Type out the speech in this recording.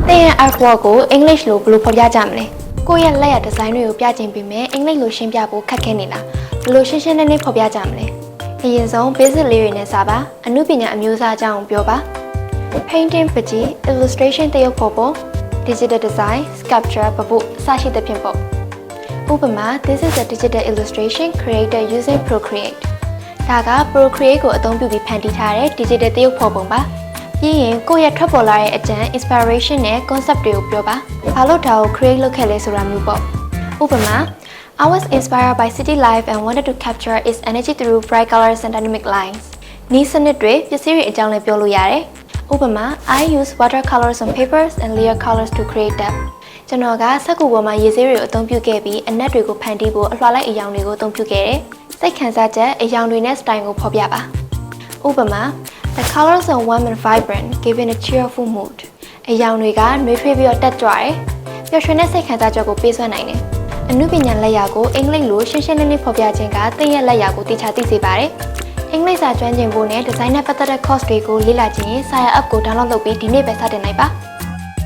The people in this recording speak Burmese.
တဲ့ရဲ့ artwork ကို English လို့ဘယ်လိုဖော်ပြကြမလဲကိုယ့်ရဲ့လက်ရ design တွေကိုပြချင်ပြီးမြဲ English လို့ရှင်းပြဖို့ခက်ခဲနေလားဘယ်လိုရှင်းရှင်းလင်းလင်းဖော်ပြကြမလဲအရင်ဆုံး basic လေးတွေနဲ့စပါအနုပညာအမျိုးအစားအကြောင်းပြောပါ painting ပကြီး illustration တရုပ်ဖော်ပုံ digital design sculpture ပပုအစရှိသဖြင့်ပေါ့ဥပမာ this is a digital illustration created using Procreate ဒါက Procreate ကိုအသုံးပြုပြီးဖန်တီးထားတဲ့ digital တရုပ်ဖော်ပုံပါပြီးရင်ကိုယ့်ရဲ့ထွက်ပေါ်လာတဲ့အကြံ inspiration နဲ့ concept တွေကိုပြောပါဘာလို့ဒါကို create လုပ်ခဲ့လဲဆိုတာမျိုးပေါ့ဥပမာ I was inspired by city life and wanted to capture its energy through bright colors and dynamic lines နီးစနစ်တွေပစ္စည်းတွေအကြောင်းလည်းပြောလို့ရတယ်ဥပမာ I use watercolors on papers and layer colors to create depth ကျွန်တော်ကစက္ကူပေါ်မှာရေဆေးတွေကိုအသုံးပြုခဲ့ပြီးအနက်တွေကိုဖန်တီးဖို့အလွှာလိုက်အရောင်တွေကိုအသုံးပြုခဲ့တယ်စိတ်ခံစားချက်အရောင်တွေနဲ့ style ကိုဖော်ပြပါဥပမာThe colors are warm and vibrant, giving a cheerful mood. အရောင်တွေကနှွေးထွေးပြီးတော့တက်ကြွတယ်။ပျော်ရွှင်တဲ့စိတ်ခံစားချက်ကိုပေးစွမ်းနိုင်တယ်။အနုပညာလက်ရာကိုအင်္ဂလိပ်လိုရှင်းရှင်းလင်းလင်းဖော်ပြခြင်းကသင်ရဲ့လက်ရာကိုသိချသိစေပါတယ်။အင်္ဂလိပ်စာကျွမ်းကျင်ဖို့နဲ့ဒီဇိုင်းနဲ့ပတ်သက်တဲ့ course တွေကိုလေ့လာခြင်းရင် Saya App ကို download လုပ်ပြီးဒီနေ့ပဲစတင်နိုင်ပါ။